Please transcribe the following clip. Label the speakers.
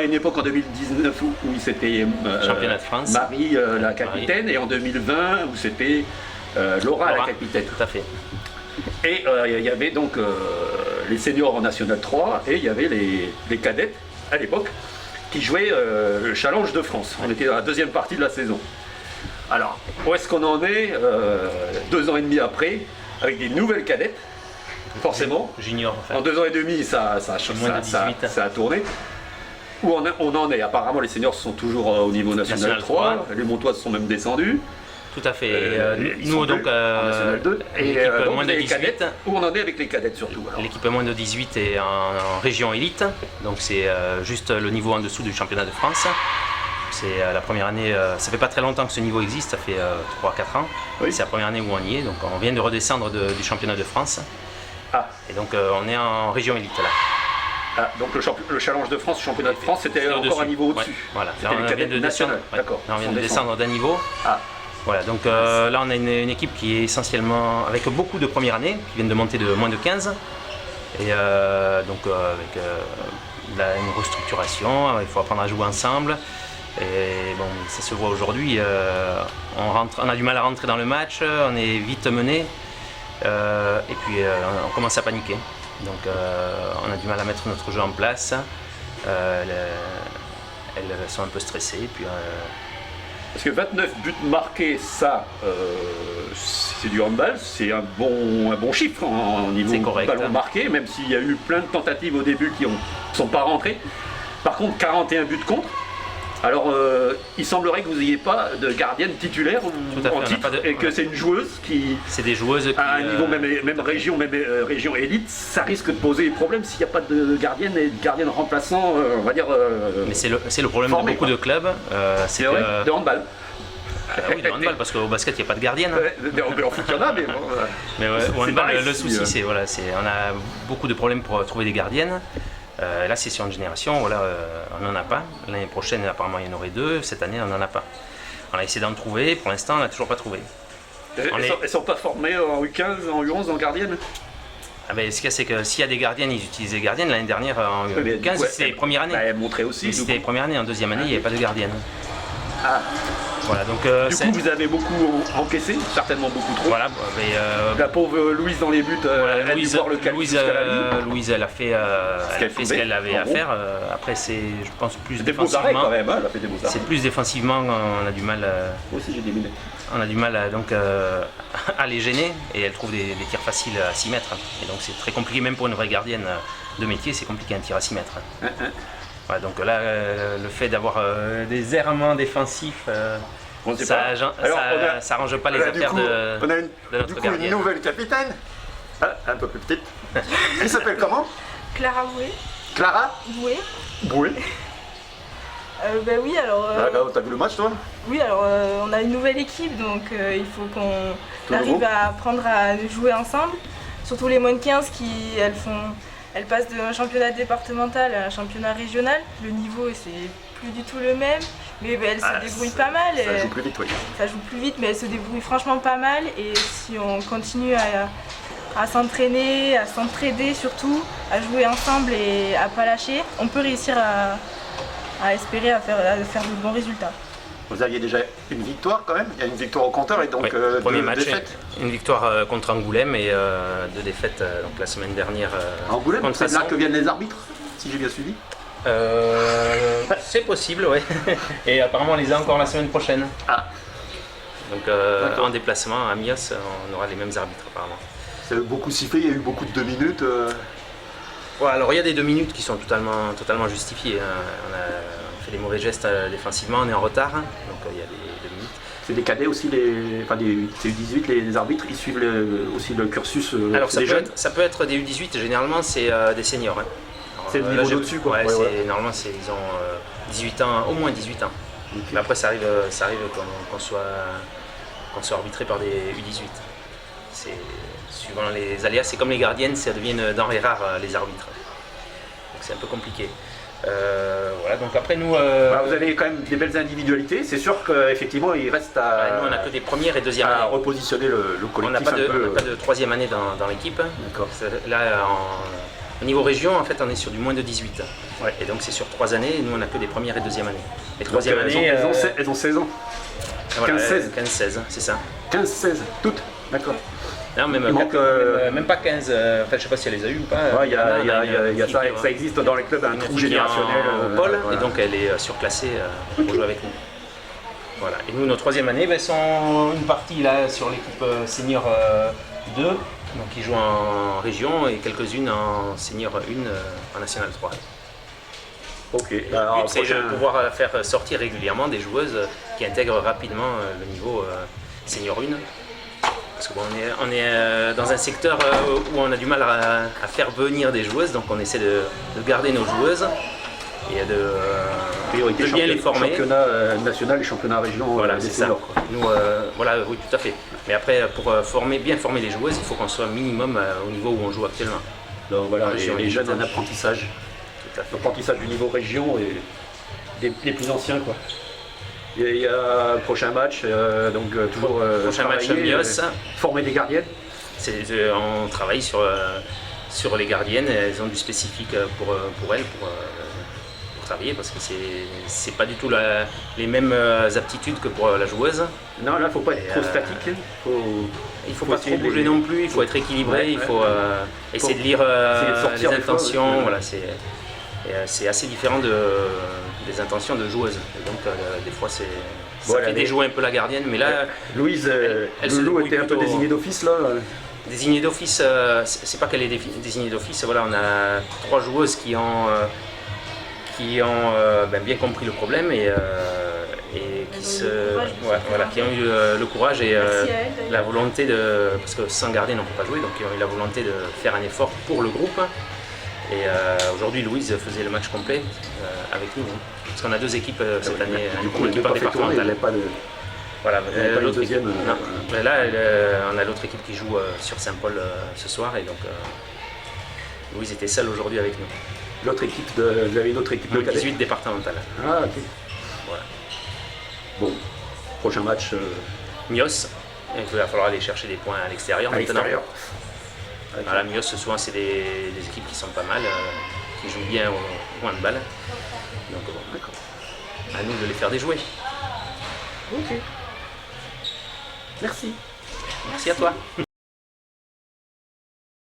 Speaker 1: une époque en 2019 où c'était
Speaker 2: championnat de France.
Speaker 1: Marie la capitaine, et en 2020 où c'était Laura la capitaine.
Speaker 2: Tout à fait.
Speaker 1: Et il y avait donc les seniors en National 3 et il y avait les cadettes à l'époque qui jouaient le Challenge de France. On était dans la deuxième partie de la saison. Alors, où est-ce qu'on en est 2 ans et demi après, avec des nouvelles cadettes, forcément.
Speaker 2: Junior, en fait.
Speaker 1: En 2 ans et demi, ça a tourné. Où on en est? Apparemment, les seniors sont toujours au niveau National 3. Les Montoises sont même descendues.
Speaker 2: Tout à fait. Nous, donc,
Speaker 1: en National 2. Et
Speaker 2: l'équipe moins de
Speaker 1: les
Speaker 2: 18.
Speaker 1: cadettes, où on en est avec les cadettes surtout?
Speaker 2: L'équipe moins de 18 est en région élite, donc c'est juste le niveau en dessous du championnat de France. C'est la première année, ça fait pas très longtemps que ce niveau existe, ça fait 3-4 ans.
Speaker 1: Oui.
Speaker 2: C'est la première année où on y est, donc on vient de redescendre du championnat de France.
Speaker 1: Ah.
Speaker 2: Et donc on est en région élite là.
Speaker 1: Ah, donc le Challenge de France, le championnat de France, c'était encore un niveau au-dessus.
Speaker 2: Ouais, voilà.
Speaker 1: C'était les cadettes nationales. D'accord.
Speaker 2: On vient de descendre d'un niveau.
Speaker 1: Ah.
Speaker 2: Voilà, donc là on a une équipe qui est essentiellement avec beaucoup de première année, qui viennent de monter de moins de 15. Et donc avec une restructuration, il faut apprendre à jouer ensemble. Et bon, ça se voit aujourd'hui, on a du mal à rentrer dans le match, on est vite mené, et puis on commence à paniquer. Donc on a du mal à mettre notre jeu en place, elles sont un peu stressées. Et puis,
Speaker 1: parce que 29 buts marqués, ça, c'est du handball, c'est un bon chiffre en niveau
Speaker 2: correct,
Speaker 1: ballon marqué, même s'il y a eu plein de tentatives au début qui ne sont pas rentrées. Par contre, 41 buts contre. Alors, il semblerait que vous n'ayez pas de gardienne titulaire en titre, et que c'est une joueuse qui...
Speaker 2: C'est des joueuses qui...
Speaker 1: À un niveau même région élite, ça risque de poser problème s'il n'y a pas de gardienne et de gardienne remplaçant, on va dire...
Speaker 2: Mais c'est le problème de beaucoup de clubs.
Speaker 1: C'est vrai, de handball.
Speaker 2: Oui, de handball, parce qu'au basket, il n'y a pas de gardienne.
Speaker 1: En foot, il y en a, mais bon...
Speaker 2: Mais au handball, le souci, c'est on a beaucoup de problèmes pour trouver des gardiennes. Là, c'est sur une génération, voilà, on n'en a pas. L'année prochaine, apparemment, il y en aurait 2. Cette année, on n'en a pas. On a essayé d'en trouver. Pour l'instant, on n'a toujours pas trouvé.
Speaker 1: Elles ne sont pas formées en U15, en U11, en gardienne?
Speaker 2: Ah ben, ce qu'il y a, c'est que s'il y a des gardiennes, ils utilisent des gardiennes. L'année dernière, en U15, c'était les premières années.
Speaker 1: Elle montrait aussi.
Speaker 2: C'était les premières années. En deuxième année, il n'y avait pas de gardienne.
Speaker 1: Ah.
Speaker 2: Voilà, donc,
Speaker 1: du coup, vous avez beaucoup encaissé, certainement beaucoup trop.
Speaker 2: Voilà, mais,
Speaker 1: la pauvre Louise dans les buts,
Speaker 2: voilà,
Speaker 1: elle a dû voir le
Speaker 2: Louise, elle a fait ce qu'elle avait à faire. Après, c'est, je pense, plus
Speaker 1: des beaux arrêts quand même, hein, elle a fait des beaux arrêts.
Speaker 2: C'est plus défensivement, on a du mal.
Speaker 1: Moi aussi, j'ai des minutes.
Speaker 2: On a du mal à les gêner, et elle trouve des tirs faciles à 6 mètres. Et donc, c'est très compliqué, même pour une vraie gardienne de métier, c'est compliqué un tir à 6 mètres. Voilà, donc là, le fait d'avoir des errements défensifs, ça arrange pas les affaires de notre gardienne.
Speaker 1: Une nouvelle capitaine, un peu plus petite. Elle s'appelle comment?
Speaker 3: Clara Boué.
Speaker 1: Clara
Speaker 3: Boué.
Speaker 1: Boué.
Speaker 3: Ben oui, alors...
Speaker 1: T'as vu le match, toi?
Speaker 3: Oui, alors on a une nouvelle équipe, donc il faut qu'on arrive à apprendre à jouer ensemble. Surtout les moins de 15 elles passent d'un championnat départemental à un championnat régional. Le niveau, c'est plus du tout le même, mais elles se débrouillent pas mal.
Speaker 1: Ça joue plus vite, oui.
Speaker 3: Ça joue plus vite, mais elles se débrouillent franchement pas mal. Et si on continue à s'entraîner, à s'entraider surtout, à jouer ensemble et à pas lâcher, on peut réussir à espérer à faire de bons résultats.
Speaker 1: Vous aviez déjà une victoire quand même, il y a une victoire au compteur et donc
Speaker 2: premier match,
Speaker 1: défaites.
Speaker 2: Une victoire contre Angoulême et 2 défaites donc la semaine dernière.
Speaker 1: Angoulême, c'est là que viennent les arbitres, si j'ai bien suivi?
Speaker 2: C'est possible, oui. Et apparemment on les a encore la semaine prochaine.
Speaker 1: Ah.
Speaker 2: Donc en déplacement à Mios, on aura les mêmes arbitres apparemment.
Speaker 1: Ça a beaucoup sifflé, il y a eu beaucoup de 2 minutes.
Speaker 2: Ouais, alors il y a des 2 minutes qui sont totalement justifiées. On a fait des mauvais gestes défensivement, on est en retard, donc il y a des 2 minutes.
Speaker 1: C'est des cadets aussi, c'est U18, les arbitres, ils suivent aussi le cursus
Speaker 2: alors
Speaker 1: des jeunes?
Speaker 2: Ça peut être des U18, généralement c'est des seniors. Hein.
Speaker 1: C'est le niveau au-dessus quoi.
Speaker 2: Ouais, normalement ils ont 18 ans, au moins 18 ans. Okay. Mais après ça arrive qu'on soit arbitré par des U18. C'est suivant les alias, c'est comme les gardiennes, ça devient une denrée rare les arbitres. Donc c'est un peu compliqué. Voilà, donc après nous...
Speaker 1: vous avez quand même des belles individualités, c'est sûr qu'effectivement il reste à...
Speaker 2: nous on n'a que des premières et deuxièmes
Speaker 1: années. À
Speaker 2: années.
Speaker 1: repositionner le collectif.
Speaker 2: On n'a pas de 3e année dans l'équipe.
Speaker 1: D'accord.
Speaker 2: Là Au niveau région, en fait, on est sur du moins de 18.
Speaker 1: Ouais.
Speaker 2: Et donc c'est sur 3 années, et nous on n'a que des premières et deuxièmes années. Les troisième
Speaker 1: elles,
Speaker 2: années,
Speaker 1: elles ont 16 ans.
Speaker 2: voilà,
Speaker 1: 15-16.
Speaker 2: 15-16, c'est ça.
Speaker 1: 15-16, toutes. D'accord.
Speaker 2: Non, même,
Speaker 1: Il manque,
Speaker 2: même pas 15, en fait je sais pas si elle les a eu ou pas.
Speaker 1: Ouais, ça,
Speaker 2: fille qui-
Speaker 1: ça existe dans les clubs, un
Speaker 2: une
Speaker 1: trou
Speaker 2: fille qui est
Speaker 1: générationnel.
Speaker 2: en pôle,
Speaker 1: voilà.
Speaker 2: et donc elle est surclassée pour jouer avec nous. Voilà. Et nous, nos troisième année, sont une partie là sur l'équipe senior 2, donc qui joue en région, et quelques-unes en senior 1 en national 3.
Speaker 1: Ok.
Speaker 2: Le but, c'est de pouvoir faire sortir régulièrement des joueuses qui intègrent rapidement le niveau senior 1. Parce qu'on est dans un secteur où on a du mal à faire venir des joueuses, donc on essaie de garder nos joueuses et de bien les former.
Speaker 1: Championnat national et championnat région.
Speaker 2: Voilà,
Speaker 1: des
Speaker 2: c'est ça.
Speaker 1: seniors, quoi.
Speaker 2: Nous, voilà, oui, tout à fait. Mais après, pour bien former les joueuses, il faut qu'on soit minimum au niveau où on joue actuellement.
Speaker 1: Donc voilà,
Speaker 2: Région
Speaker 1: les jeunes en
Speaker 2: élite.
Speaker 1: apprentissage.
Speaker 2: Tout à fait.
Speaker 1: Apprentissage du niveau région et les plus anciens, quoi. Il y a un prochain match, donc toujours
Speaker 2: Prochain match
Speaker 1: travailler,
Speaker 2: Mios.
Speaker 1: former des gardiennes.
Speaker 2: On travaille sur les gardiennes. Elles ont du spécifique pour elles, pour travailler, parce que c'est pas du tout les mêmes aptitudes que pour la joueuse.
Speaker 1: Non, là, faut pas être
Speaker 2: Et,
Speaker 1: trop statique.
Speaker 2: Il faut
Speaker 1: Faut
Speaker 2: pas trop
Speaker 1: essayer de
Speaker 2: bouger
Speaker 1: les-
Speaker 2: non plus, il faut être équilibré,
Speaker 1: Ouais,
Speaker 2: il
Speaker 1: ouais,
Speaker 2: faut essayer de lire
Speaker 1: essayer de sortir
Speaker 2: les
Speaker 1: des fois,
Speaker 2: intentions.
Speaker 1: ouais.
Speaker 2: Voilà, c'est assez différent des intentions de joueuses. Et donc des fois ça
Speaker 1: Voilà,
Speaker 2: fait
Speaker 1: mais-
Speaker 2: déjouer un peu la gardienne, mais là
Speaker 1: Louise,
Speaker 2: elle se
Speaker 1: Loulou
Speaker 2: débrouille
Speaker 1: était un peu
Speaker 2: plutôt.
Speaker 1: désignée d'office là.
Speaker 2: désignée d'office, c'est pas qu'elle est désignée d'office. Voilà, on a 3 joueuses qui ont bien compris le problème et qui ont eu le courage et
Speaker 3: Merci à elle, d'ailleurs.
Speaker 2: la volonté de, parce que sans gardienne on ne peut pas jouer, donc ils ont eu la volonté de faire un effort pour le groupe. Et aujourd'hui Louise faisait le match complet avec nous, hein. Parce qu'on a 2 équipes cette année,
Speaker 1: Du coup,
Speaker 2: une
Speaker 1: elle
Speaker 2: équipe
Speaker 1: n'a pas fait tourner, il
Speaker 2: départementale.
Speaker 1: n'y avait pas de.
Speaker 2: Voilà,
Speaker 1: Il y avait pas une
Speaker 2: l'autre
Speaker 1: deuxième,
Speaker 2: équipe- non. Mais là, on a l'autre équipe qui joue sur Saint-Paul ce soir, et donc Louise était seule aujourd'hui avec nous.
Speaker 1: L'autre équipe vous avez une autre équipe de cadets.
Speaker 2: 18 départementale.
Speaker 1: Ah ok.
Speaker 2: Voilà.
Speaker 1: Bon, prochain match
Speaker 2: Mios, il va falloir aller chercher des points à l'extérieur
Speaker 1: à
Speaker 2: maintenant.
Speaker 1: l'extérieur.
Speaker 2: Voilà, Mios, souvent c'est des équipes qui sont pas mal, qui jouent bien au handball. Donc bon,
Speaker 1: D'accord.
Speaker 2: à nous de les faire déjouer.
Speaker 1: Ok. Merci.
Speaker 2: Merci à toi.